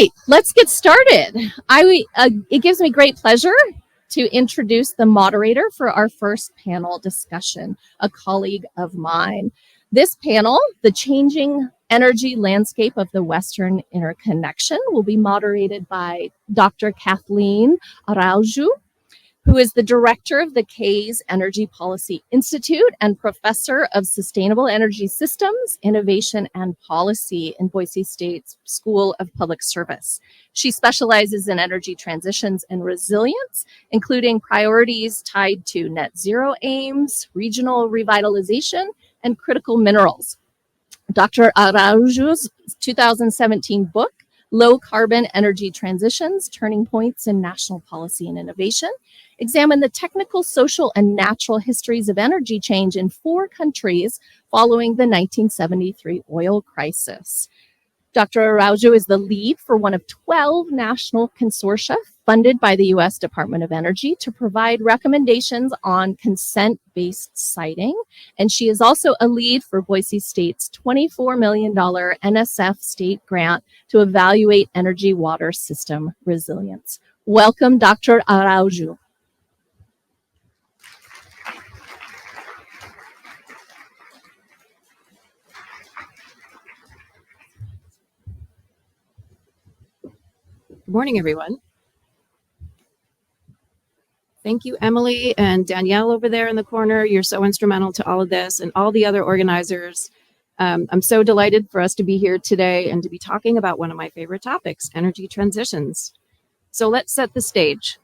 right, let's get started. It gives me great pleasure to introduce the moderator for our first panel discussion, a colleague of mine. This panel, The Changing Energy Landscape of the Western Interconnection, will be moderated by Dr. Kathleen Araujo, who is the director of the Case Energy Policy Institute and professor of Sustainable Energy Systems, Innovation, and Policy in Boise State's School of Public Service. She specializes in energy transitions and resilience, including priorities tied to net zero aims, regional revitalization, and critical minerals. Dr. Araujo's 2017 book, Low Carbon Energy Transitions, Turning Points in National Policy and Innovation, examine the technical, social, and natural histories of energy change in 4 countries following the 1973 oil crisis. Dr. Araujo is the lead for one of 12 national consortia funded by the U.S. Department of Energy to provide recommendations on consent-based siting. And she is also a lead for Boise State's $24 million NSF state grant to evaluate energy water system resilience. Welcome, Dr. Araujo. Good morning, everyone. Thank you, Emily and Danielle over there in the corner. You're so instrumental to all of this, and all the other organizers. I'm so delighted for us to be here today and to be talking about one of my favorite topics, energy transitions. So let's set the stage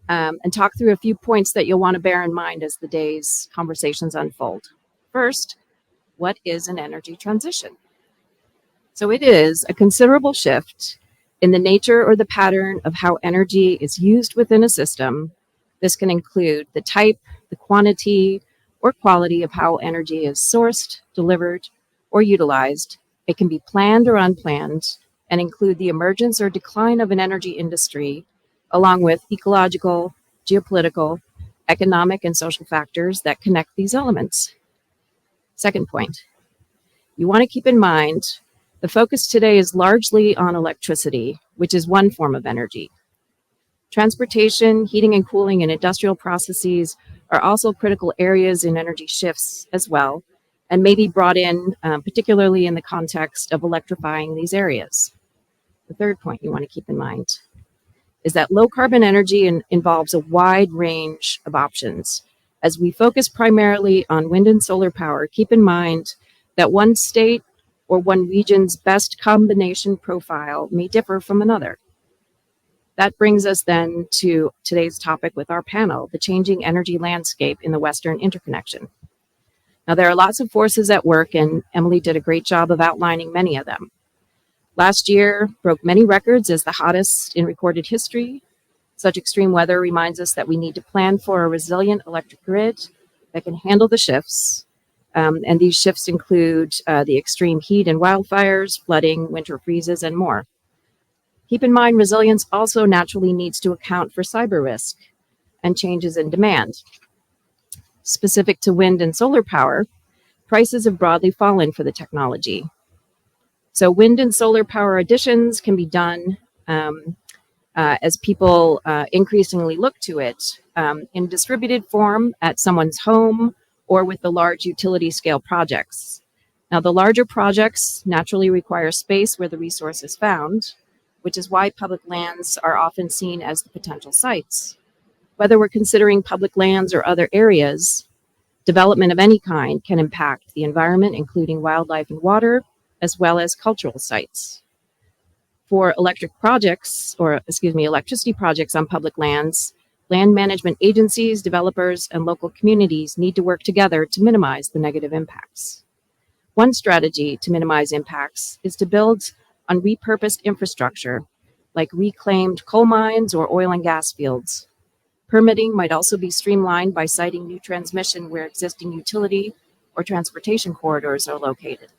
and talk through a few points that you'll want to bear in mind as the day's conversations unfold. First, what is an energy transition? So it is a considerable shift in the nature or the pattern of how energy is used within a system. This can include the type, the quantity, or quality of how energy is sourced, delivered, or utilized. It can be planned or unplanned and include the emergence or decline of an energy industry, along with ecological, geopolitical, economic, and social factors that connect these elements. Second point, you want to keep in mind the focus today is largely on electricity, which is one form of energy. Transportation, heating and cooling, and industrial processes are also critical areas in energy shifts as well, and may be brought in, particularly in the context of electrifying these areas. The third point you want to keep in mind is that low carbon energy involves a wide range of options. As we focus primarily on wind and solar power, keep in mind that one state or one region's best combination profile may differ from another. That brings us then to today's topic with our panel, the changing energy landscape in the Western Interconnection. Now, there are lots of forces at work, and Emily did a great job of outlining many of them. Last year broke many records as the hottest in recorded history. Such extreme weather reminds us that we need to plan for a resilient electric grid that can handle the shifts. And these shifts include the extreme heat and wildfires, flooding, winter freezes, and more. Keep in mind, resilience also naturally needs to account for cyber risk and changes in demand. Specific to wind and solar power, prices have broadly fallen for the technology. So wind and solar power additions can be done as people increasingly look to it in distributed form at someone's home or with the large utility scale projects. Now, the larger projects naturally require space where the resource is found, which is why public lands are often seen as the potential sites. Whether we're considering public lands or other areas, development of any kind can impact the environment, including wildlife and water, as well as cultural sites. For electricity projects on public lands, land management agencies, developers, and local communities need to work together to minimize the negative impacts. One strategy to minimize impacts is to build on repurposed infrastructure, like reclaimed coal mines or oil and gas fields. Permitting might also be streamlined by siting new transmission where existing utility or transportation corridors are located.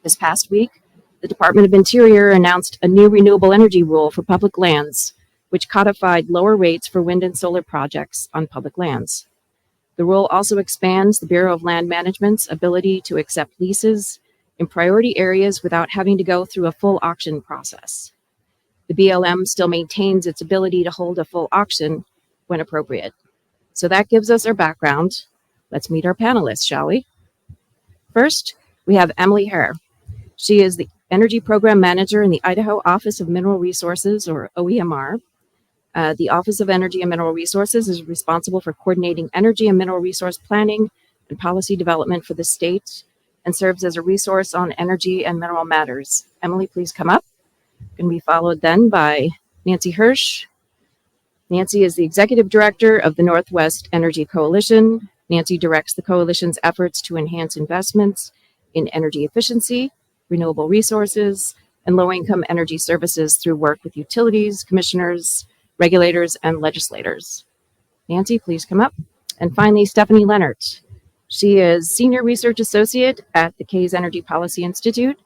This past week, the Department of Interior announced a new renewable energy rule for public lands, which codified lower rates for wind and solar projects on public lands. The rule also expands the Bureau of Land Management's ability to accept leases in priority areas without having to go through a full auction process. the BLM still maintains its ability to hold a full auction when appropriate. So that gives us our background. Let's meet our panelists, shall we? First, we have Emily Hirsh. She is the Energy Program Manager in the Idaho Office of Mineral Resources, or OEMR. The Office of Energy and Mineral Resources is responsible for coordinating energy and mineral resource planning and policy development for the state and serves as a resource on energy and mineral matters. Emily, please come up. Going to be followed then by Nancy Hirsh. Nancy is the Executive Director of the Northwest Energy Coalition. Nancy directs the coalition's efforts to enhance investments in energy efficiency, renewable resources, and low-income energy services through work with utilities, commissioners, regulators, and legislators. Nancy, please come up. And finally, Stephanie Lenhart. She is Senior Research Associate at the Case Energy Policy Institute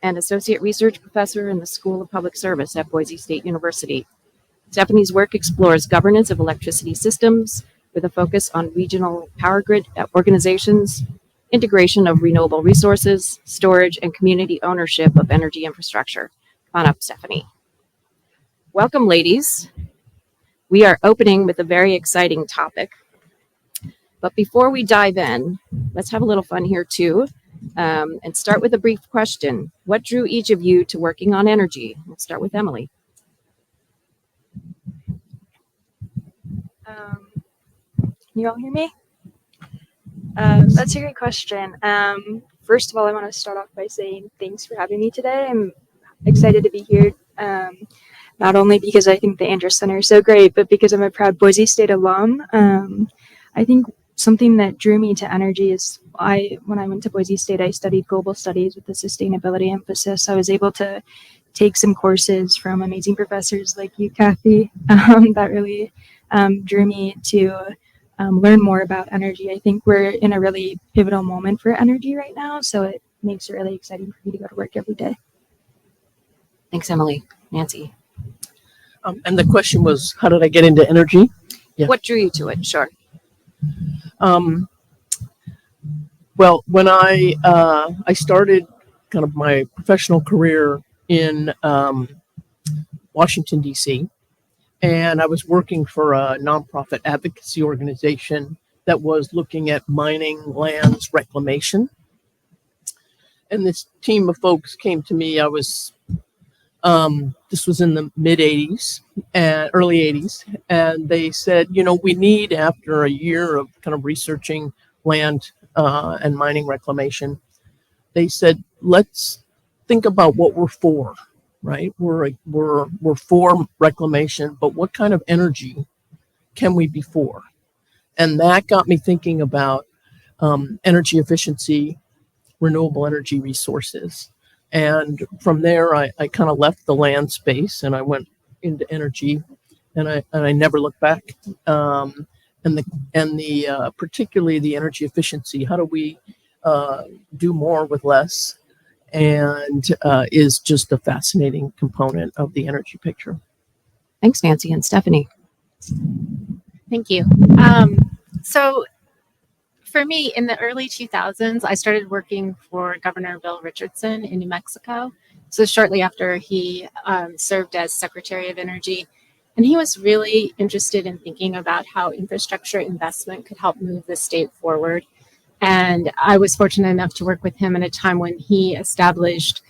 and Associate Research Professor in the School of Public Service at Boise State University. Stephanie's work explores governance of electricity systems with a focus on regional power grid organizations, integration of renewable resources, storage, and community ownership of energy infrastructure. Come on up, Stephanie. Welcome, ladies. We are opening with a very exciting topic. But before we dive in, let's have a little fun here too, and start with a brief question. What drew each of you to working on energy? We'll start with Emily. Can you all hear me? That's a great question. First of all, I want to start off by saying thanks for having me today. I'm excited to be here, not only because I think the Andrus Center is so great, but because I'm a proud Boise State alum. I think something that drew me to energy is when I went to Boise State, I studied global studies with a sustainability emphasis. I was able to take some courses from amazing professors like you, Kathy, that really drew me to learn more about energy. I think we're in a really pivotal moment for energy right now, so it makes it really exciting for me to go to work every day. Thanks, Emily. Nancy. And the question was, how did I get into energy? Yeah. What drew you to it? Sure. Well, when I started kind of my professional career in Washington, D.C., and I was working for a nonprofit advocacy organization that was looking at mining lands reclamation. And this team of folks came to me. This was in the mid 80s and early 80s. And they said, we need, after a year of kind of researching land and mining reclamation, they said, let's think about what we're for. Right, we're for reclamation, but what kind of energy can we be for? And that got me thinking about energy efficiency, renewable energy resources. And from there, I kind of left the land space and I went into energy, and I never looked back. And the particularly the energy efficiency. How do we do more with less? And is just a fascinating component of the energy picture. Thanks, Nancy. And Stephanie. Thank you. So for me, in the early 2000s, I started working for Governor Bill Richardson in New Mexico. So shortly after he served as Secretary of Energy. And he was really interested in thinking about how infrastructure investment could help move the state forward. And I was fortunate enough to work with him at a time when he established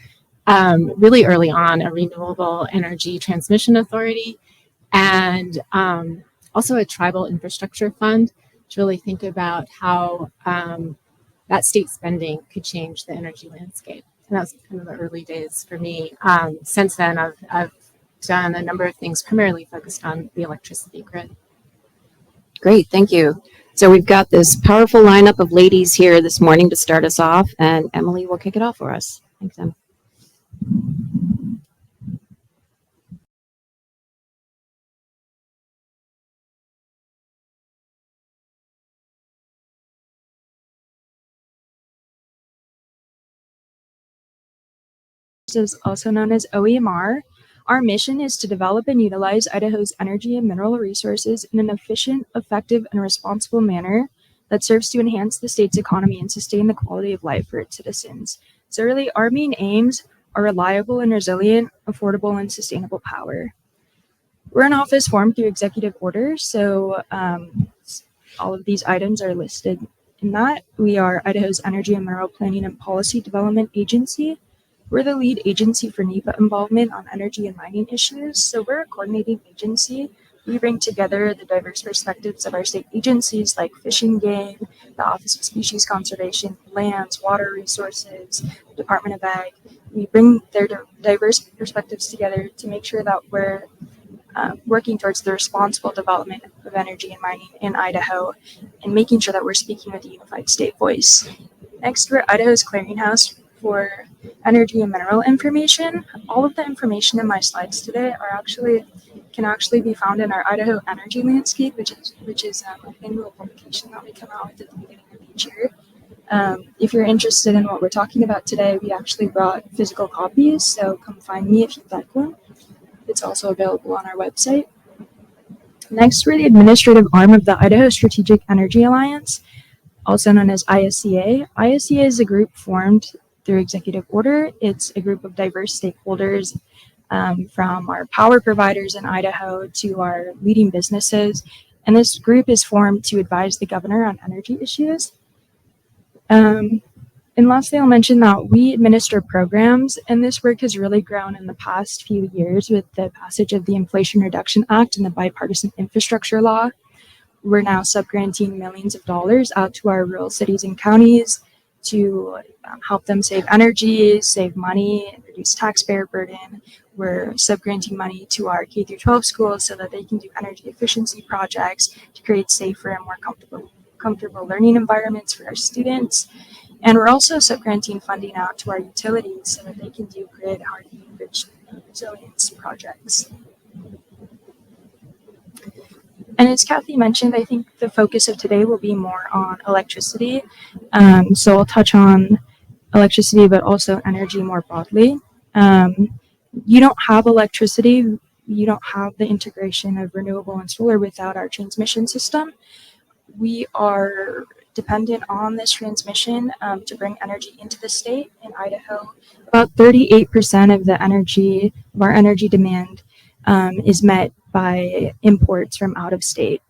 really early on a renewable energy transmission authority and also a tribal infrastructure fund to really think about how that state spending could change the energy landscape. And that was kind of the early days for me. Since then, I've done a number of things primarily focused on the electricity grid. Great, thank you. So we've got this powerful lineup of ladies here this morning to start us off, and Emily will kick it off for us. Thanks, Em. Is also known as OEMR. Our mission is to develop and utilize Idaho's energy and mineral resources in an efficient, effective, and responsible manner that serves to enhance the state's economy and sustain the quality of life for its citizens. So really, our main aims are reliable and resilient, affordable and sustainable power. We're an office formed through executive order, so all of these items are listed in that. We are Idaho's Energy and Mineral Planning and Policy Development Agency. We're the lead agency for NEPA involvement on energy and mining issues, so we're a coordinating agency. We bring together the diverse perspectives of our state agencies like Fish and Game, the Office of Species Conservation, Lands, Water Resources, Department of Ag. We bring their diverse perspectives together to make sure that we're working towards the responsible development of energy and mining in Idaho and making sure that we're speaking with a unified state voice. Next, we're Idaho's clearinghouse for energy and mineral information. All of the information in my slides today can actually be found in our Idaho Energy Landscape, which is an annual publication that we come out with at the beginning of each year. If you're interested in what we're talking about today, we actually brought physical copies, so come find me if you'd like one. It's also available on our website. Next, we're the administrative arm of the Idaho Strategic Energy Alliance, also known as ISEA. ISEA is a group formed through executive order. It's a group of diverse stakeholders from our power providers in Idaho to our leading businesses. And this group is formed to advise the governor on energy issues. And lastly, I'll mention that we administer programs, and this work has really grown in the past few years with the passage of the Inflation Reduction Act and the Bipartisan Infrastructure Law. We're now subgranting millions of dollars out to our rural cities and counties to help them save energy, save money, reduce taxpayer burden. We're subgranting money to our K-12 schools so that they can do energy efficiency projects to create safer and more comfortable learning environments for our students. And we're also subgranting funding out to our utilities so that they can do grid hardening and resilience projects. And as Kathy mentioned, I think the focus of today will be more on electricity. So I'll touch on electricity, but also energy more broadly. You don't have electricity, you don't have the integration of renewable and solar without our transmission system. We are dependent on this transmission to bring energy into the state. In Idaho, about 38% of our energy demand is met by imports from out of state.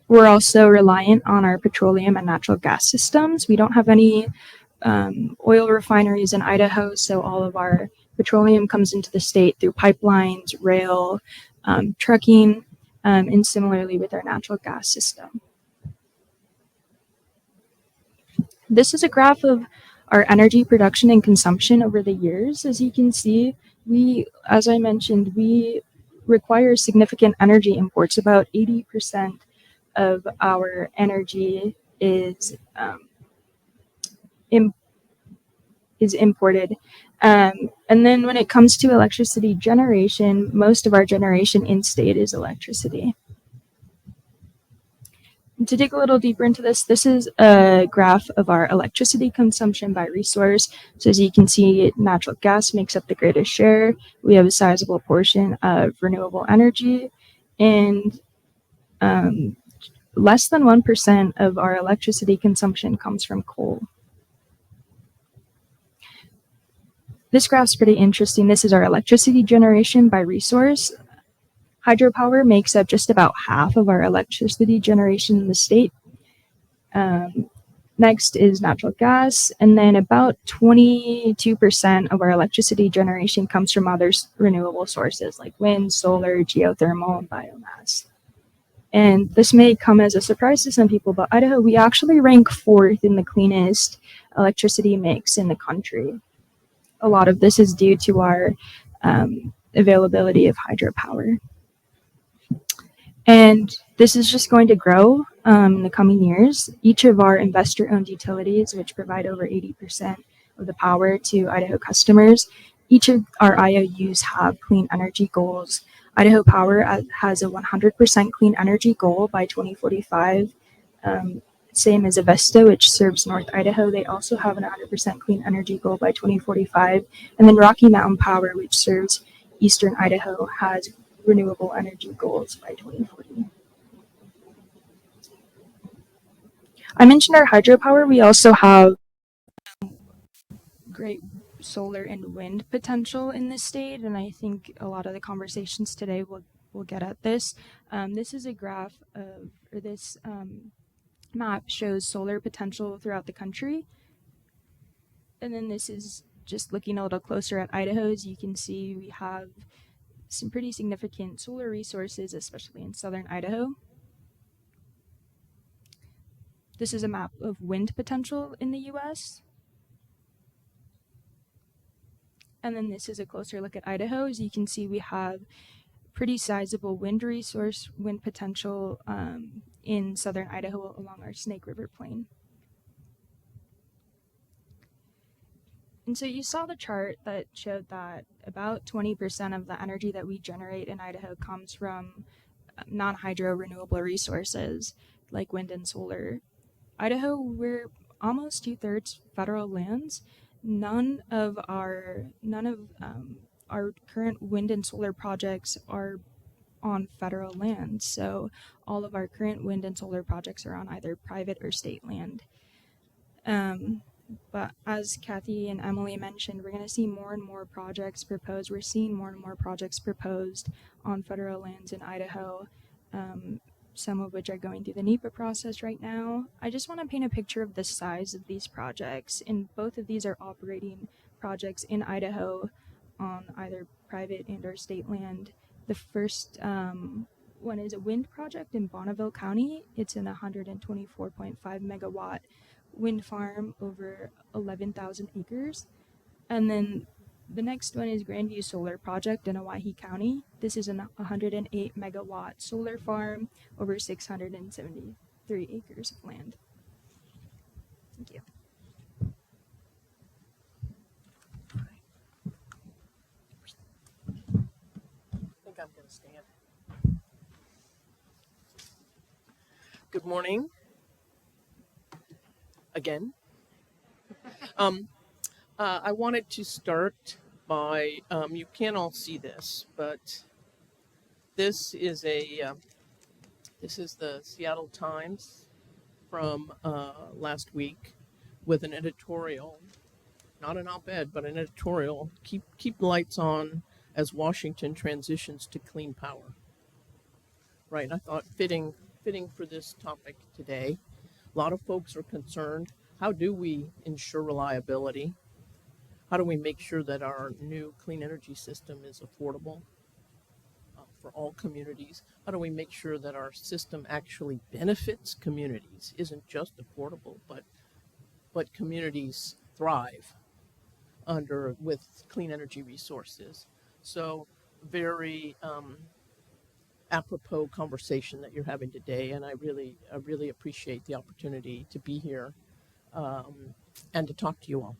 We're also reliant on our petroleum and natural gas systems. We don't have any oil refineries in Idaho, so all of our petroleum comes into the state through pipelines, rail, trucking, and similarly with our natural gas system. This is a graph of our energy production and consumption over the years. As you can see, as I mentioned, we require significant energy imports. About 80% of our energy is imported. And then when it comes to electricity generation, most of our generation in state is electricity. To dig a little deeper into this is a graph of our electricity consumption by resource. So as you can see, natural gas makes up the greatest share. We have a sizable portion of renewable energy, and less than 1% of our electricity consumption comes from coal. This graph's pretty interesting. This is our electricity generation by resource. Hydropower makes up just about half of our electricity generation in the state. Next is natural gas, and then about 22% of our electricity generation comes from other renewable sources like wind, solar, geothermal, and biomass. And this may come as a surprise to some people, but Idaho, we actually rank 4th in the cleanest electricity mix in the country. A lot of this is due to our availability of hydropower. And this is just going to grow in the coming years. Each of our investor-owned utilities, which provide over 80% of the power to Idaho customers, each of our IOUs have clean energy goals. Idaho Power has a 100% clean energy goal by 2045. Same as Avesta, which serves North Idaho. They also have a 100% clean energy goal by 2045. And then Rocky Mountain Power, which serves Eastern Idaho, has renewable energy goals by 2040. I mentioned our hydropower. We also have great solar and wind potential in this state, and I think a lot of the conversations today will get at this. This is a graph of, or this map shows solar potential throughout the country. And then this is just looking a little closer at Idaho. As you can see, we have some pretty significant solar resources, especially in southern Idaho. This is a map of wind potential in the US. And then this is a closer look at Idaho. As you can see, we have pretty sizable wind resource, wind potential in southern Idaho along our Snake River Plain. And so you saw the chart that showed that about 20% of the energy that we generate in Idaho comes from non-hydro renewable resources like wind and solar. Idaho, we're almost 2/3 federal lands. None of our current wind and solar projects are on federal land. So all of our current wind and solar projects are on either private or state land. But as Kathy and Emily mentioned, we're going to see more and more projects proposed. We're seeing more and more projects proposed on federal lands in Idaho, some of which are going through the NEPA process right now. I just want to paint a picture of the size of these projects, and both of these are operating projects in Idaho on either private and or state land. The first one is a wind project in Bonneville County. It's an 124.5 megawatt wind farm over 11,000 acres. And then the next one is Grandview Solar Project in Owyhee County. This is a 108 megawatt solar farm over 673 acres of land. Thank you. I think I'm going to stand. Good morning. Again. I wanted to start by, you can't all see this, but this is the Seattle Times from last week with an editorial, not an op-ed, but an editorial, keep lights on as Washington transitions to clean power. Right, I thought fitting for this topic today. A lot of folks are concerned. How do we ensure reliability? How do we make sure that our new clean energy system is affordable for all communities? How do we make sure that our system actually benefits communities, isn't just affordable, but communities thrive with clean energy resources? So very apropos conversation that you're having today, and I really appreciate the opportunity to be here and to talk to you all.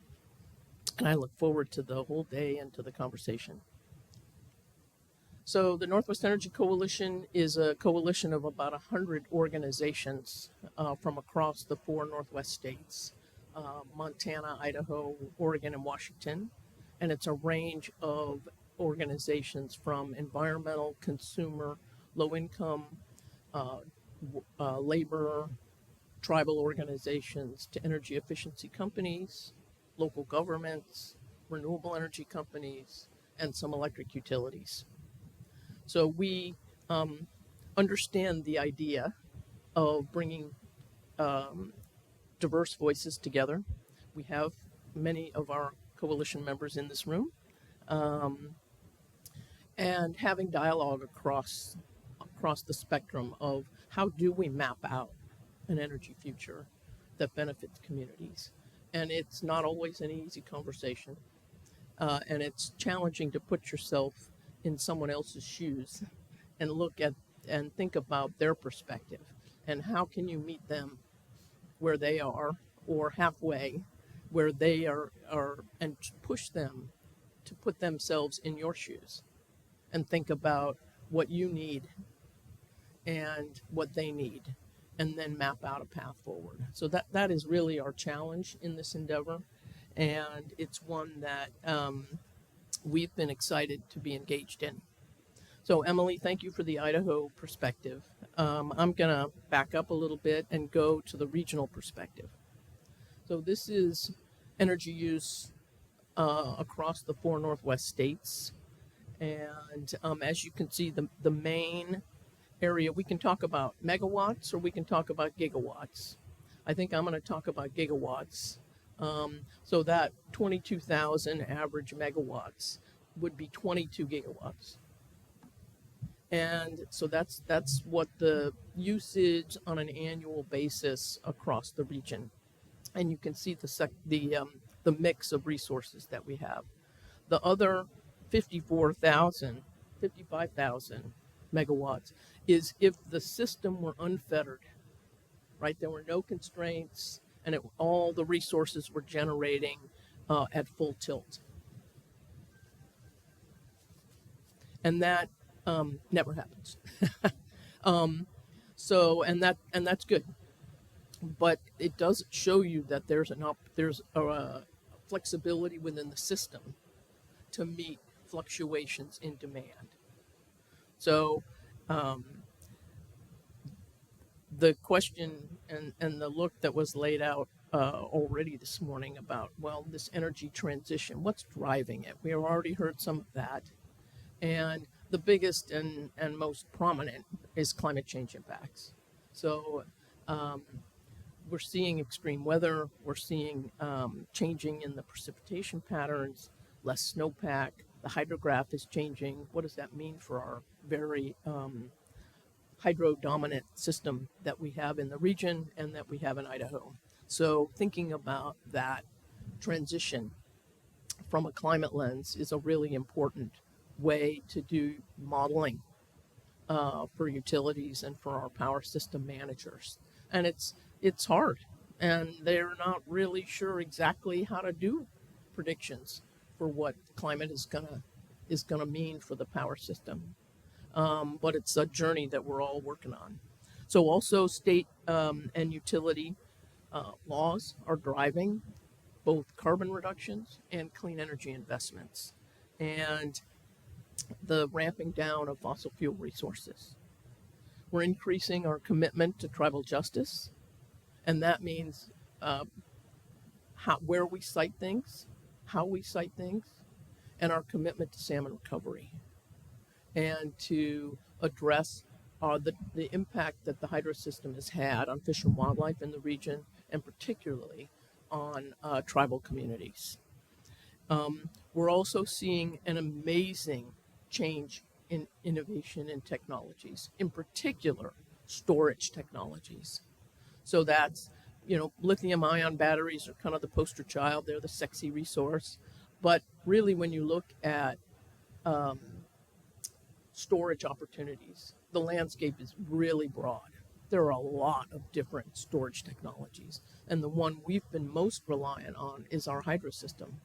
And I look forward to the whole day and to the conversation. So the Northwest Energy Coalition is a coalition of about 100 organizations from across the 4 Northwest states, Montana, Idaho, Oregon, and Washington. And it's a range of organizations from environmental, consumer, low-income, labor, tribal organizations to energy efficiency companies, local governments, renewable energy companies, and some electric utilities. So we understand the idea of bringing diverse voices together. We have many of our coalition members in this room, and having dialogue across the spectrum of how do we map out an energy future that benefits communities. And it's not always an easy conversation, and it's challenging to put yourself in someone else's shoes and look at and think about their perspective and how can you meet them where they are or halfway where they are and push them to put themselves in your shoes and think about what you need and what they need, and then map out a path forward. So that is really our challenge in this endeavor, and it's one that we've been excited to be engaged in. So Emily, thank you for the Idaho perspective. I'm going to back up a little bit and go to the regional perspective. So this is energy use across the 4 Northwest states. And as you can see, the main area, we can talk about megawatts or we can talk about gigawatts. I think I'm going to talk about gigawatts. So that 22,000 average megawatts would be 22 gigawatts. And so that's what the usage on an annual basis across the region. And you can see the mix of resources that we have. The other 55,000 megawatts is if the system were unfettered, right? There were no constraints, and all the resources were generating at full tilt. And that never happens. And that's good. But it does show you that there's a flexibility within the system to meet fluctuations in demand. So the question and the look that was laid out already this morning about, well, this energy transition, what's driving it? We have already heard some of that. And the biggest and most prominent is climate change impacts. So we're seeing extreme weather. We're seeing changing in the precipitation patterns, less snowpack. The hydrograph is changing. What does that mean for our very hydro-dominant system that we have in the region and that we have in Idaho? So thinking about that transition from a climate lens is a really important way to do modeling for utilities and for our power system managers. And it's hard, and they're not really sure exactly how to do predictions for what climate is gonna mean for the power system. But it's a journey that we're all working on. So also state and utility laws are driving both carbon reductions and clean energy investments, and the ramping down of fossil fuel resources. We're increasing our commitment to tribal justice, and that means where we site things, how we site things, and our commitment to salmon recovery, and to address the impact that the hydro system has had on fish and wildlife in the region, and particularly on tribal communities. We're also seeing an amazing change in innovation in technologies, in particular storage technologies. So that's, lithium ion batteries are kind of the poster child. They're the sexy resource. But really, when you look at storage opportunities, the landscape is really broad. There are a lot of different storage technologies. And the one we've been most reliant on is our hydro system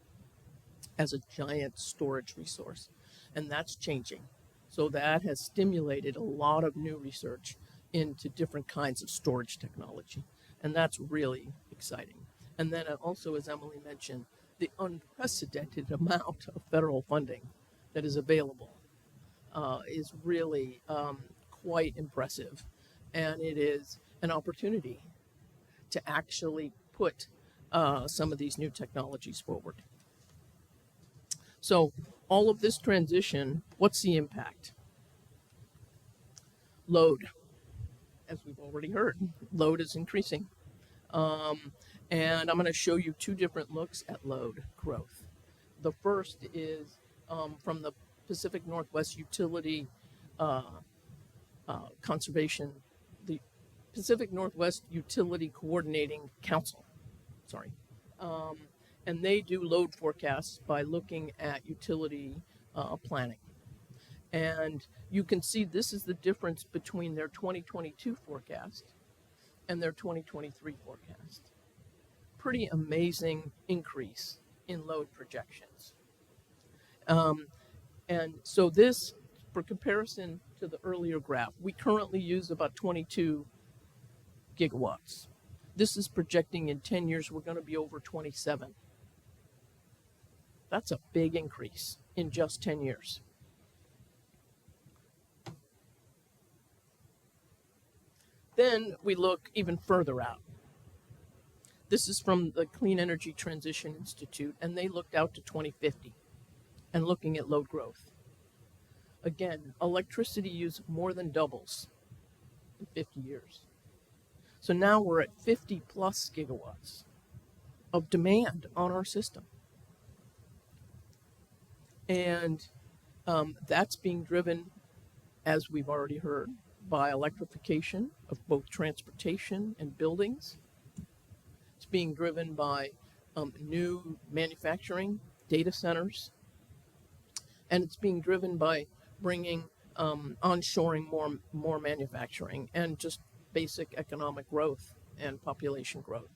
as a giant storage resource. And that's changing. So that has stimulated a lot of new research into different kinds of storage technology. And that's really exciting. And then also, as Emily mentioned, the unprecedented amount of federal funding that is available is really quite impressive. And it is an opportunity to actually put some of these new technologies forward. So all of this transition, what's the impact? Load, as we've already heard, load is increasing. And I'm going to show you two different looks at load growth. The first is from the Pacific Northwest Utility Conservation, the Pacific Northwest Utility Coordinating Council, and they do load forecasts by looking at utility planning. And you can see this is the difference between their 2022 forecast and their 2023 forecast. Pretty amazing increase in load projections. And so this, for comparison to the earlier graph, we currently use about 22 gigawatts. This is projecting in 10 years we're going to be over 27. That's a big increase in just 10 years. Then we look even further out. This is from the Clean Energy Transition Institute, and they looked out to 2050 and looking at load growth. Again, electricity use more than doubles in 50 years. So now we're at 50 plus gigawatts of demand on our system. And that's being driven, as we've already heard, by electrification of both transportation and buildings. It's being driven by new manufacturing, data centers, and it's being driven by bringing onshoring more manufacturing and just basic economic growth and population growth.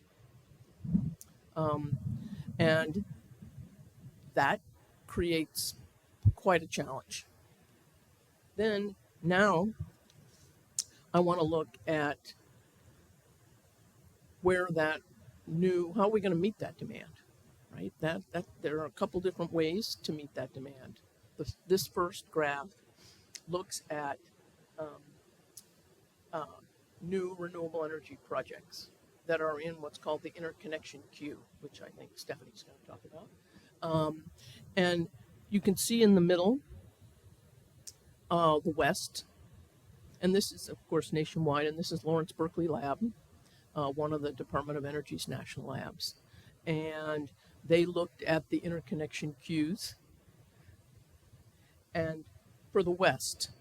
And that creates quite a challenge. Then now I want to look at where that how are we going to meet that demand, right? That there are a couple different ways to meet that demand. This first graph looks at new renewable energy projects that are in what's called the interconnection queue, which I think Stephanie's going to talk about. And you can see in the middle, the West, and this is, of course, nationwide, and this is Lawrence Berkeley Lab, one of the Department of Energy's national labs. And they looked at the interconnection queues. And for the West,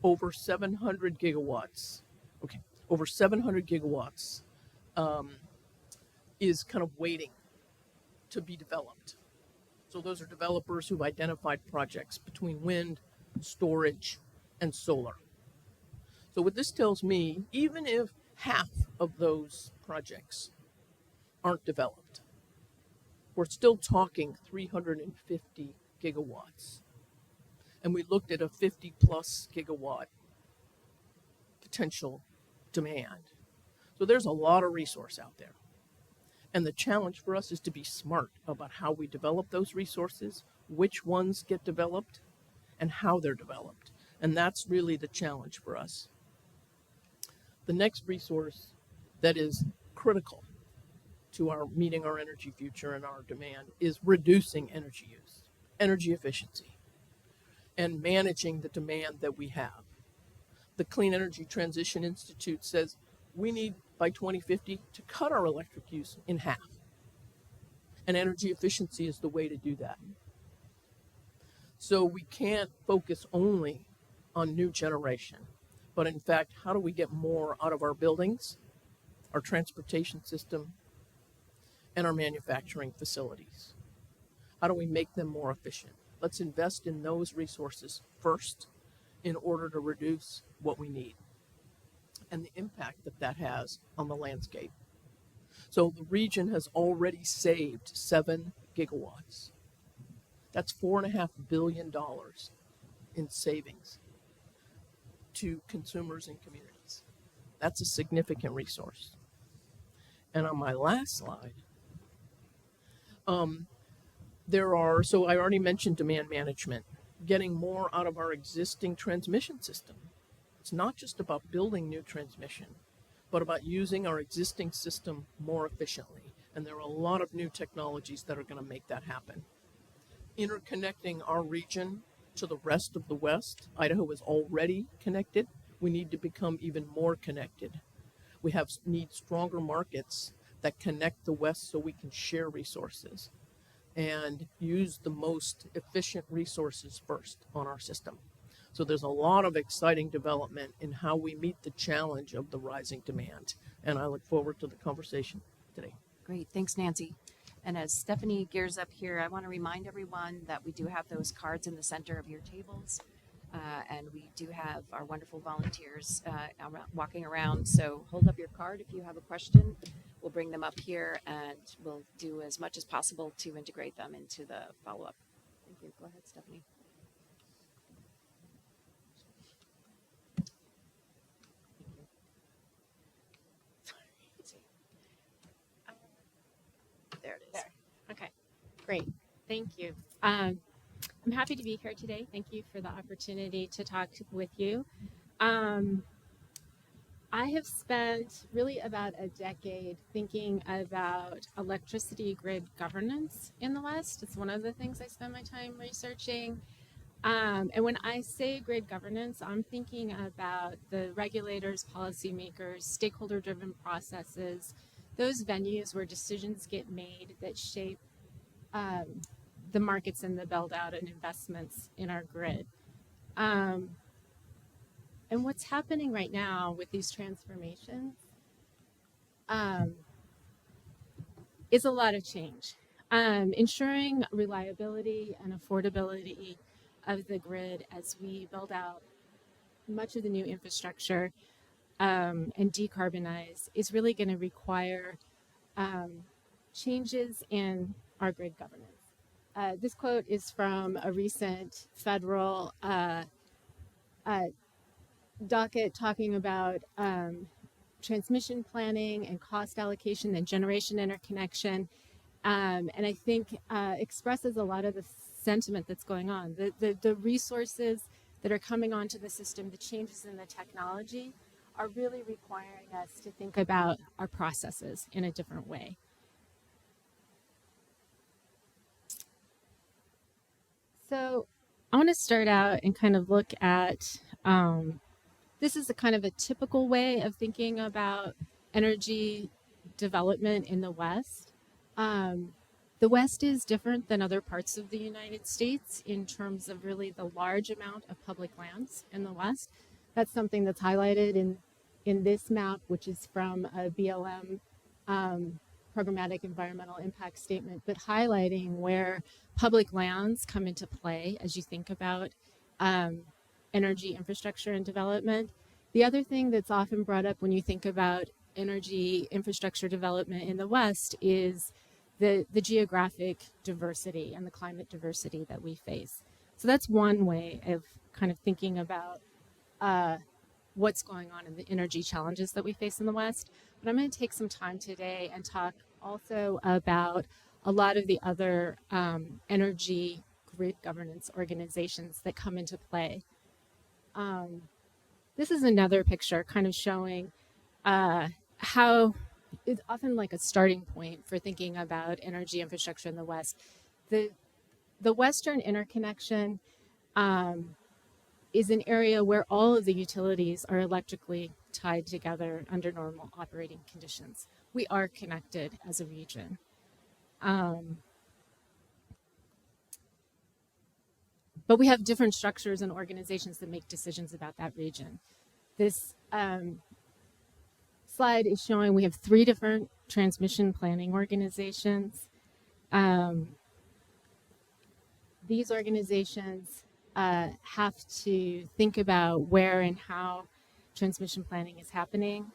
over 700 gigawatts, is kind of waiting to be developed. So those are developers who've identified projects between wind, storage, and solar. So what this tells me, even if half of those projects aren't developed, we're still talking 350 gigawatts. And we looked at a 50 plus gigawatt potential demand. So there's a lot of resource out there. And the challenge for us is to be smart about how we develop those resources, which ones get developed, and how they're developed. And that's really the challenge for us. The next resource that is critical to our meeting our energy future and our demand is reducing energy use, energy efficiency, and managing the demand that we have. The Clean Energy Transition Institute says we need, by 2050, to cut our electric use in half. And energy efficiency is the way to do that. So we can't focus only on new generation, but in fact, how do we get more out of our buildings, our transportation system, and our manufacturing facilities? How do we make them more efficient? Let's invest in those resources first in order to reduce what we need and the impact that that has on the landscape. So the region has already saved 7 gigawatts. That's $4.5 billion in savings to consumers and communities. That's a significant resource. And on my last slide, so I already mentioned demand management, getting more out of our existing transmission system. It's not just about building new transmission, but about using our existing system more efficiently. And there are a lot of new technologies that are going to make that happen. Interconnecting our region to the rest of the West. Idaho is already connected. We need to become even more connected. We need stronger markets that connect the West so we can share resources and use the most efficient resources first on our system. So there's a lot of exciting development in how we meet the challenge of the rising demand. And I look forward to the conversation today. Great. Thanks, Nancy. And as Stephanie gears up here, I want to remind everyone that we do have those cards in the center of your tables. And we do have our wonderful volunteers walking around. So hold up your card if you have a question. We'll bring them up here and we'll do as much as possible to integrate them into the follow-up. Thank you. Go ahead, Stephanie. There it is. There. Okay, great. Thank you. I'm happy to be here today. Thank you for the opportunity to talk with you. I have spent really about a decade thinking about electricity grid governance in the West. It's one of the things I spend my time researching. And when I say grid governance, I'm thinking about the regulators, policymakers, stakeholder-driven processes, those venues where decisions get made that shape the markets and the build-out and investments in our grid. And what's happening right now with these transformations is a lot of change. Ensuring reliability and affordability of the grid as we build out much of the new infrastructure and decarbonize is really going to require changes in our grid governance. This quote is from a recent federal docket talking about transmission planning and cost allocation and generation interconnection. And I think expresses a lot of the sentiment that's going on. The resources that are coming onto the system, the changes in the technology are really requiring us to think about our processes in a different way. So I want to start out and kind of look at this is a kind of a typical way of thinking about energy development in the West. The West is different than other parts of the United States in terms of really the large amount of public lands in the West. That's something that's highlighted in this map, which is from a BLM programmatic environmental impact statement, but highlighting where public lands come into play as you think about energy infrastructure and development. The other thing that's often brought up when you think about energy infrastructure development in the West is the geographic diversity and the climate diversity that we face. So that's one way of kind of thinking about what's going on in the energy challenges that we face in the West. But I'm going to take some time today and talk also about a lot of the other energy grid governance organizations that come into play. This is another picture kind of showing how it's often like a starting point for thinking about energy infrastructure in the West. The Western Interconnection is an area where all of the utilities are electrically tied together under normal operating conditions. We are connected as a region. But we have different structures and organizations that make decisions about that region. This slide is showing we have 3 different transmission planning organizations. These organizations have to think about where and how transmission planning is happening.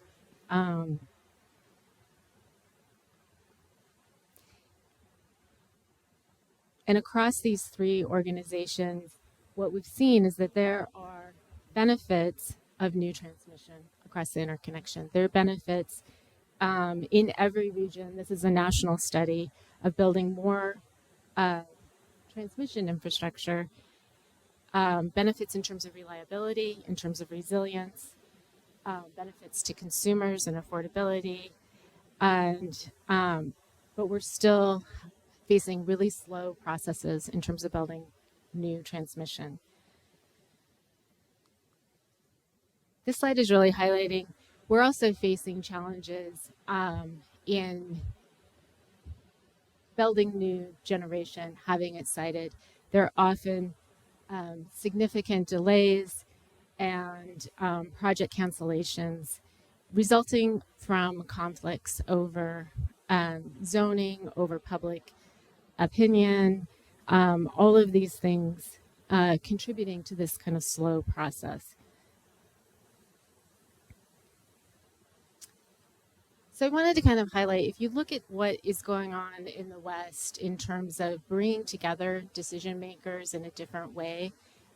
And across these 3 organizations, what we've seen is that there are benefits of new transmission across the interconnection. There are benefits in every region. This is a national study of building more transmission infrastructure. Benefits in terms of reliability, in terms of resilience, benefits to consumers and affordability. And but we're still facing really slow processes in terms of building new transmission. This slide is really highlighting we're also facing challenges in building new generation, having it sited. There are often significant delays and project cancellations resulting from conflicts over zoning, over public opinion, all of these things contributing to this kind of slow process. So I wanted to kind of highlight, if you look at what is going on in the West in terms of bringing together decision makers in a different way,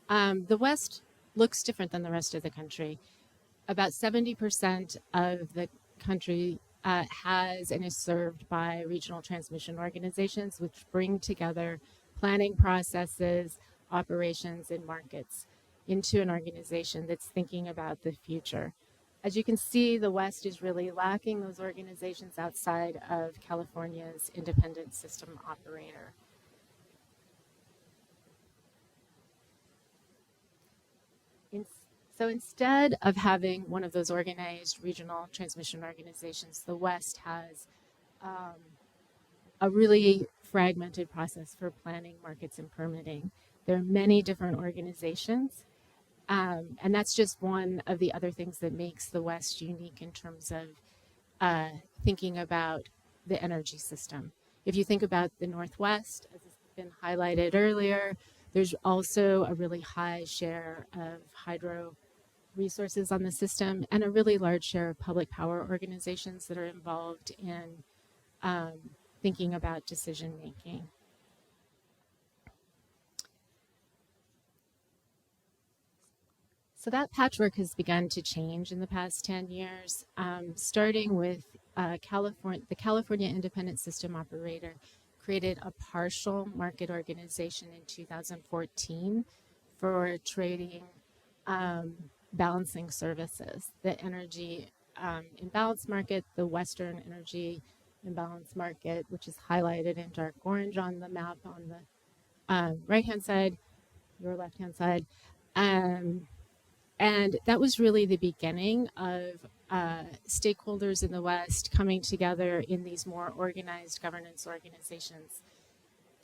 the West looks different than the rest of the country. About 70% of the country has and is served by regional transmission organizations, which bring together planning processes, operations, and markets into an organization that's thinking about the future. as you can see, the West is really lacking those organizations outside of California's independent system operator. So instead of having one of those organized regional transmission organizations, the West has a really fragmented process for planning, markets, and permitting. There are many different organizations, and that's just one of the other things that makes the West unique in terms of thinking about the energy system. If you think about the Northwest, as has been highlighted earlier, there's also a really high share of hydro resources on the system and a really large share of public power organizations that are involved in thinking about decision making. So that patchwork has begun to change in the past 10 years, starting with the California Independent System Operator created a partial market organization in 2014 for trading balancing services, the energy imbalance market, the Western energy imbalance market, which is highlighted in dark orange on the map on the right-hand side, your left-hand side. And that was really the beginning of stakeholders in the West coming together in these more organized governance organizations.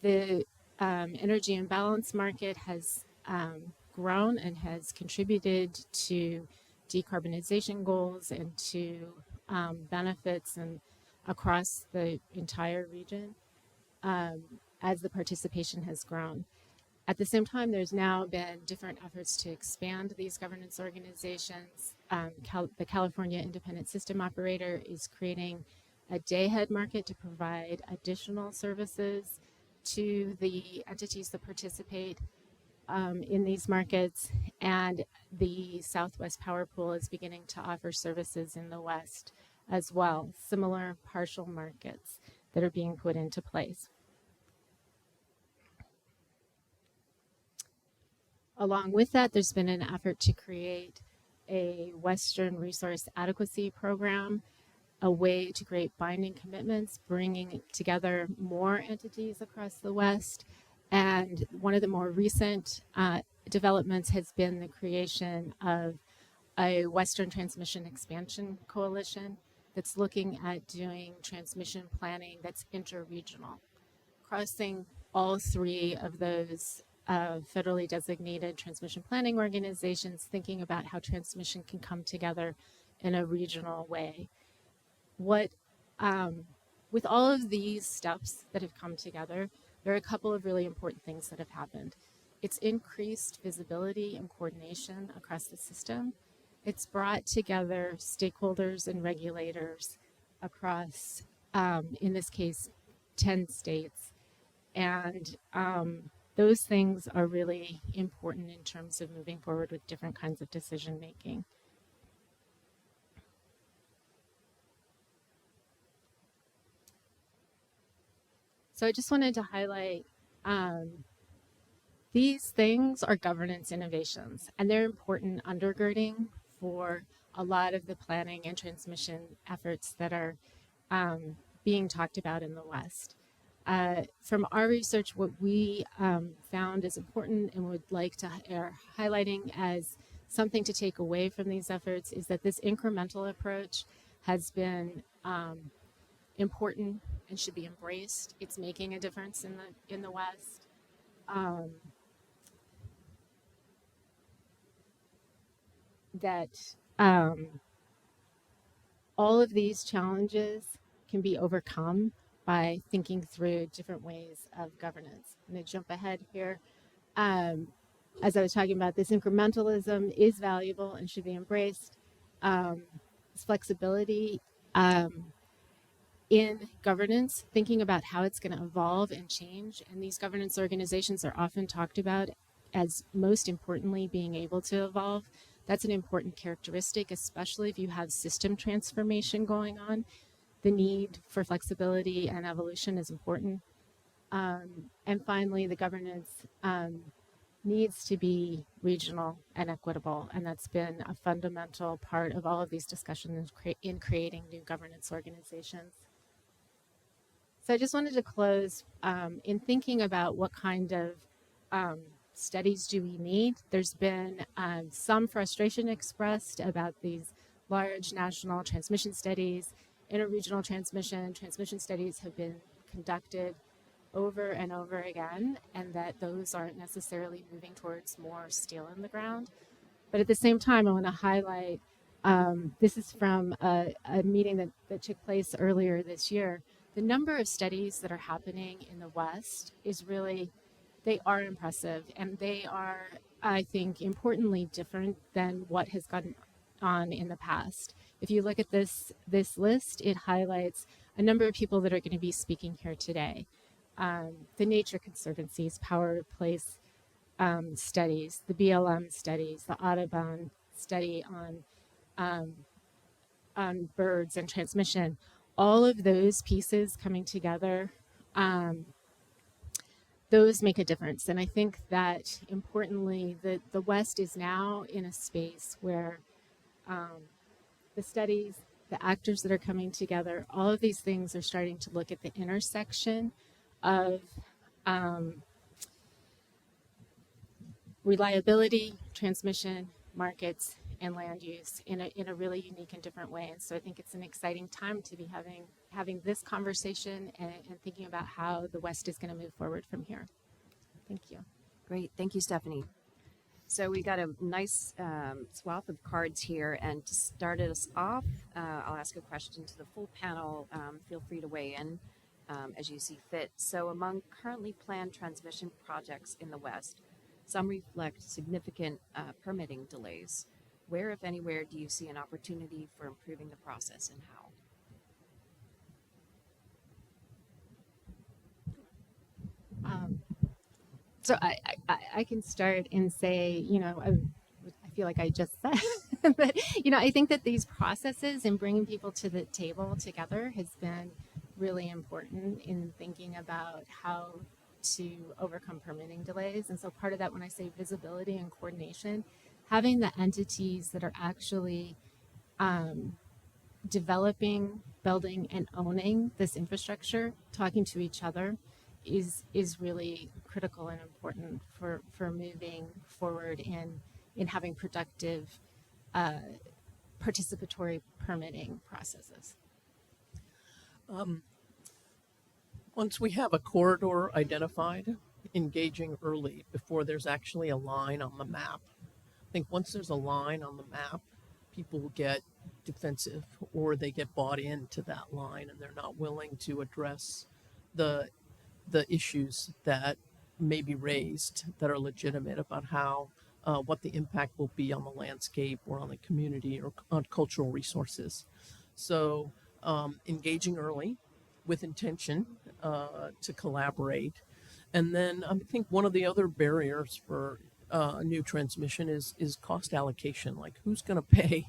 The energy imbalance market has grown and has contributed to decarbonization goals and to benefits and across the entire region as the participation has grown. At the same time, there's now been different efforts to expand these governance organizations. The California Independent System Operator is creating a day-ahead market to provide additional services to the entities that participate in these markets. And the Southwest Power Pool is beginning to offer services in the West as well, similar partial markets that are being put into place. Along with that, there's been an effort to create a Western Resource Adequacy Program, a way to create binding commitments, bringing together more entities across the West. And one of the more recent developments has been the creation of a Western Transmission Expansion Coalition that's looking at doing transmission planning that's interregional, crossing all three of those federally designated transmission planning organizations, thinking about how transmission can come together in a regional way. With all of these steps that have come together, there are a couple of really important things that have happened. It's increased visibility and coordination across the system. It's brought together stakeholders and regulators across, in this case, 10 states. And those things are really important in terms of moving forward with different kinds of decision making. So I just wanted to highlight these things are governance innovations, and they're important undergirding for a lot of the planning and transmission efforts that are being talked about in the West. From our research, what we found is important and would like to highlighting as something to take away from these efforts is that this incremental approach has been important and should be embraced. It's making a difference in the West. That all of these challenges can be overcome by thinking through different ways of governance. I'm going to jump ahead here. As I was talking about, this incrementalism is valuable and should be embraced. This flexibility in governance, thinking about how it's going to evolve and change. And these governance organizations are often talked about as most importantly being able to evolve. That's an important characteristic, especially if you have system transformation going on. The need for flexibility and evolution is important. And finally, the governance needs to be regional and equitable. And that's been a fundamental part of all of these discussions in creating new governance organizations. So I just wanted to close in thinking about what kind of studies do we need. There's been some frustration expressed about these large national transmission studies. Interregional transmission studies have been conducted over and over again, and that those aren't necessarily moving towards more steel in the ground. But at the same time, I want to highlight, this is from a meeting that took place earlier this year. The number of studies that are happening in the West is really, they are impressive, and they are, I think, importantly different than what has gone on in the past. If you look at this list, it highlights a number of people that are going to be speaking here today. The Nature Conservancy's power replace studies, the BLM studies, the Audubon study on birds and transmission, all of those pieces coming together, those make a difference. And I think that importantly, the West is now in a space where the studies, the actors that are coming together, all of these things are starting to look at the intersection of reliability, transmission, markets, and land use in a really unique and different way. And so I think it's an exciting time to be having this conversation and thinking about how the West is going to move forward from here. Thank you. Great. Thank you, Stephanie. So we got a nice swath of cards here. And to start us off, I'll ask a question to the full panel. Feel free to weigh in as you see fit. So among currently planned transmission projects in the West, some reflect significant permitting delays. Where, if anywhere, do you see an opportunity for improving the process, and how? So I can start and say, I feel like I just said, but, I think that these processes and bringing people to the table together has been really important in thinking about how to overcome permitting delays. And so part of that, when I say visibility and coordination, having the entities that are actually developing, building, and owning this infrastructure, talking to each other, is really critical and important for moving forward in having productive participatory permitting processes. Once we have a corridor identified, engaging early before there's actually a line on the map. I think once there's a line on the map, people get defensive or they get bought into that line and they're not willing to address the issues that may be raised that are legitimate about how what the impact will be on the landscape or on the community or on cultural resources. So engaging early with intention to collaborate. And then I think one of the other barriers for new transmission is cost allocation. Like who's going to pay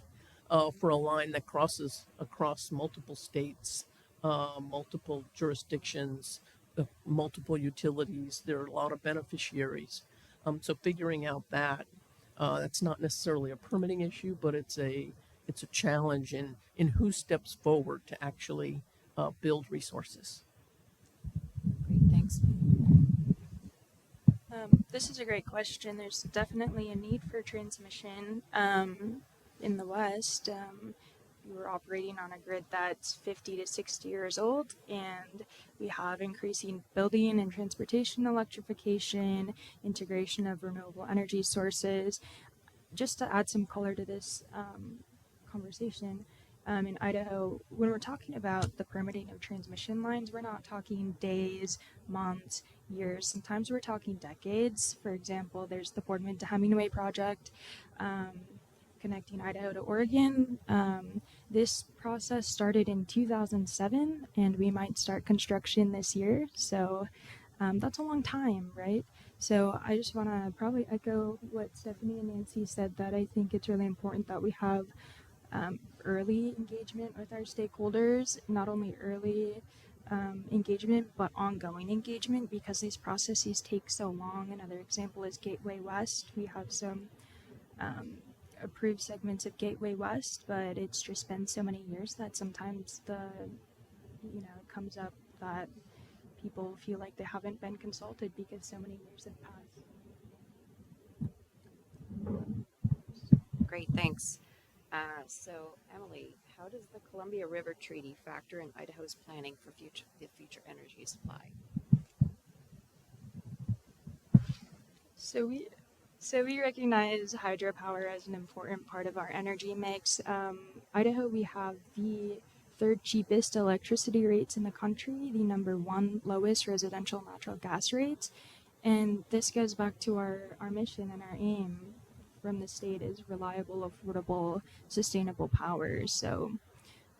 for a line that crosses across multiple states, multiple jurisdictions, multiple utilities. There are a lot of beneficiaries. So figuring out that's not necessarily a permitting issue, but it's a challenge in who steps forward to actually build resources. Great, thanks. This is a great question. There's definitely a need for transmission in the West. We're operating on a grid that's 50 to 60 years old, and we have increasing building and transportation electrification, integration of renewable energy sources. Just to add some color to this conversation, in Idaho, when we're talking about the permitting of transmission lines, we're not talking days, months, years. Sometimes we're talking decades. For example, there's the Boardman to Hemingway project, connecting Idaho to Oregon. This process started in 2007, and we might start construction this year. So that's a long time, right? So I just want to probably echo what Stephanie and Nancy said, that I think it's really important that we have early engagement with our stakeholders, not only early engagement, but ongoing engagement because these processes take so long. Another example is Gateway West. We have some approved segments of Gateway West, but it's just been so many years that sometimes it comes up that people feel like they haven't been consulted because so many years have passed. Great, thanks. So, Emily, how does the Columbia River Treaty factor in Idaho's planning for the future energy supply? So we recognize hydropower as an important part of our energy mix. Idaho, we have the third cheapest electricity rates in the country, the number one lowest residential natural gas rates, and this goes back to our mission and our aim from the state is reliable, affordable, sustainable power. So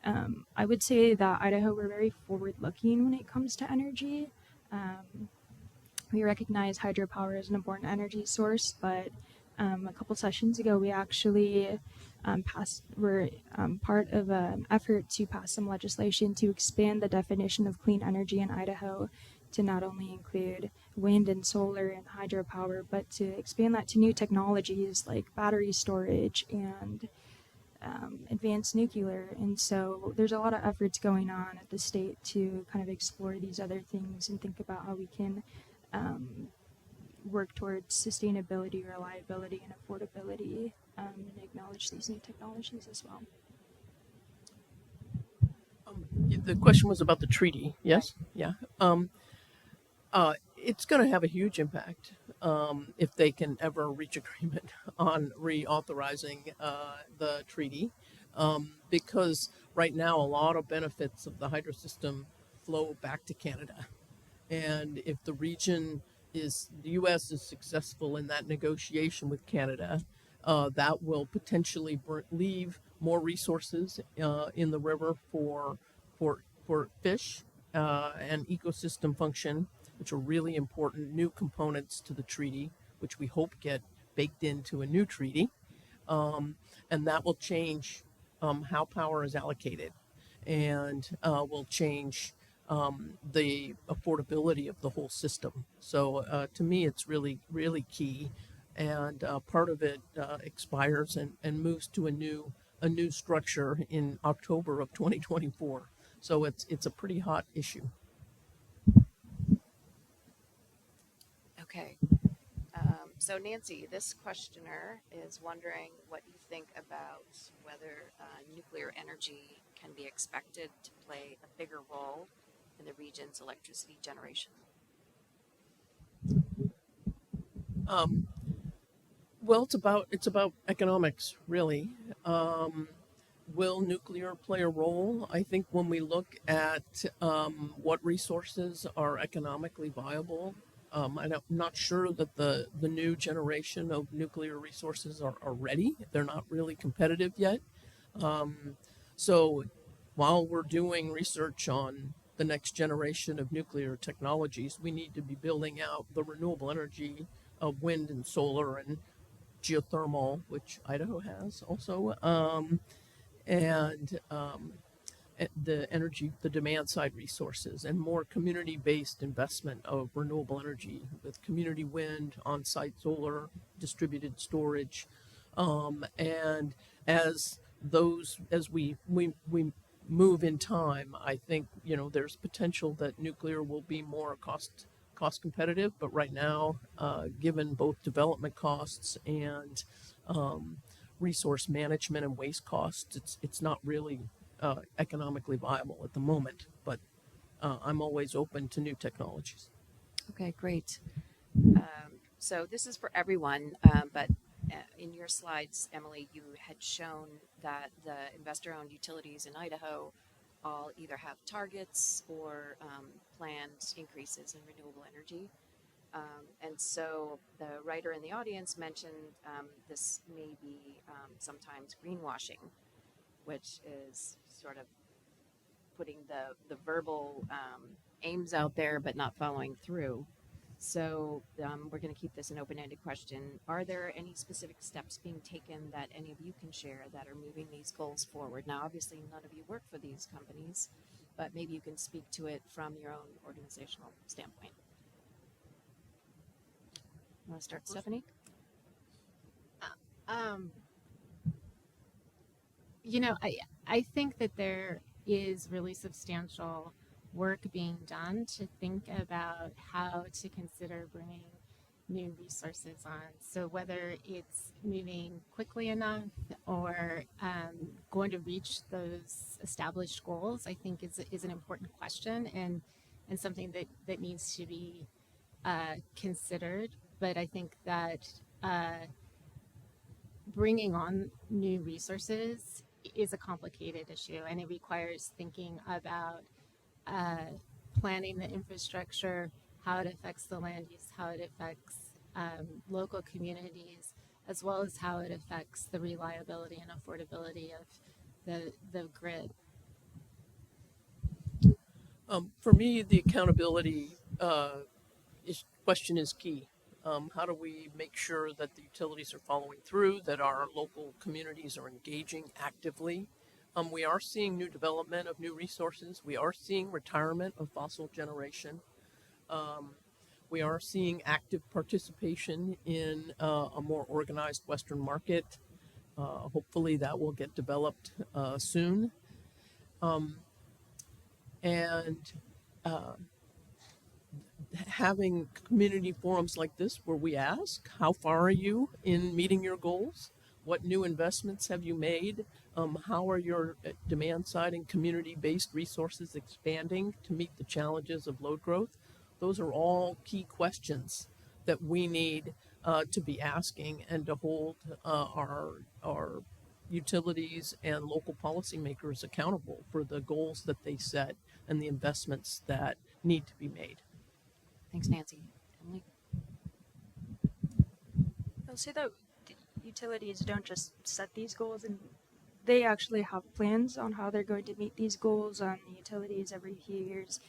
I would say that Idaho, we're very forward-looking when it comes to energy. We recognize hydropower as an important energy source, but a couple sessions ago, we actually were part of an effort to pass some legislation to expand the definition of clean energy in Idaho to not only include wind and solar and hydropower, but to expand that to new technologies like battery storage and advanced nuclear. And so there's a lot of efforts going on at the state to kind of explore these other things and think about how we can work towards sustainability, reliability, and affordability, and acknowledge these new technologies as well. The question was about the treaty. Yes. Yeah. It's going to have a huge impact if they can ever reach agreement on reauthorizing the treaty, because right now a lot of benefits of the hydro system flow back to Canada. And if the U.S. is successful in that negotiation with Canada, that will potentially leave more resources in the river for fish and ecosystem function, which are really important new components to the treaty, which we hope get baked into a new treaty. And that will change how power is allocated and will change the affordability of the whole system. So to me, it's really, really key. And part of it expires and moves to a new structure in October of 2024. So it's a pretty hot issue. Okay. So Nancy, this questioner is wondering what you think about whether nuclear energy can be expected to play a bigger role in the region's electricity generation. Well, it's about economics, really. Will nuclear play a role? I think when we look at what resources are economically viable, I'm not sure that the new generation of nuclear resources are ready. They're not really competitive yet. So while we're doing research on the next generation of nuclear technologies, we need to be building out the renewable energy of wind and solar and geothermal, which Idaho has also, and the demand side resources, and more community-based investment of renewable energy with community wind, on-site solar, distributed storage, and as we move in time, I think there's potential that nuclear will be more cost competitive. But right now, given both development costs and resource management and waste costs, it's not really economically viable at the moment. But I'm always open to new technologies. Okay, great. So this is for everyone, but in your slides, Emily, you had shown that the investor-owned utilities in Idaho all either have targets or planned increases in renewable energy. And so the writer in the audience mentioned this may be sometimes greenwashing, which is sort of putting the verbal aims out there but not following through. So we're going to keep this an open-ended question. Are there any specific steps being taken that any of you can share that are moving these goals forward? Now, obviously, none of you work for these companies, but maybe you can speak to it from your own organizational standpoint. You want to start, Stephanie? Um, I think that there is really substantial work being done to think about how to consider bringing new resources on. So whether it's moving quickly enough or going to reach those established goals, I think is an important question and something that needs to be considered. But I think that bringing on new resources is a complicated issue, and it requires thinking about planning the infrastructure, how it affects the land use, how it affects local communities, as well as how it affects the reliability and affordability of the grid. For me, the accountability question is key. How do we make sure that the utilities are following through, that our local communities are engaging actively? We are seeing new development of new resources. We are seeing retirement of fossil generation. We are seeing active participation in a more organized Western market. Hopefully that will get developed soon. And having community forums like this where we ask, how far are you in meeting your goals? What new investments have you made? How are your demand side and community-based resources expanding to meet the challenges of load growth? Those are all key questions that we need to be asking and to hold our utilities and local policymakers accountable for the goals that they set and the investments that need to be made. Thanks, Nancy. Emily? I'll say that the utilities don't just set these goals, and they actually have plans on how they're going to meet these goals. The utilities every few years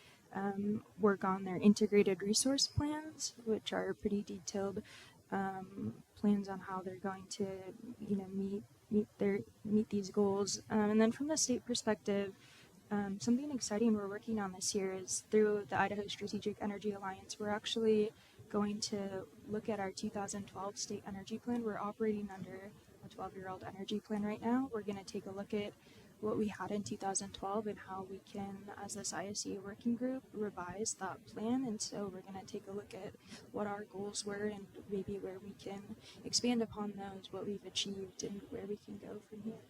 work on their integrated resource plans, which are pretty detailed plans on how they're going to, meet these goals. And then from the state perspective, something exciting we're working on this year is through the Idaho Strategic Energy Alliance. We're actually going to look at our 2012 state energy plan. We're operating under a 12-year-old energy plan right now. We're going to take a look at what we had in 2012 and how we can, as this ISE working group, revise that plan. And so we're going to take a look at what our goals were and maybe where we can expand upon those, what we've achieved, and where we can go from here.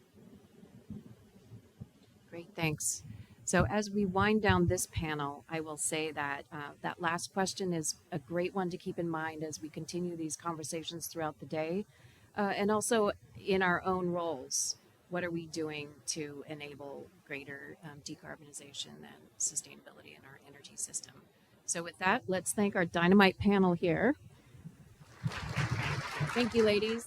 Great, thanks. So as we wind down this panel, I will say that that last question is a great one to keep in mind as we continue these conversations throughout the day, and also in our own roles. What are we doing to enable greater decarbonization and sustainability in our energy system? So with that, let's thank our dynamite panel here. Thank you, ladies.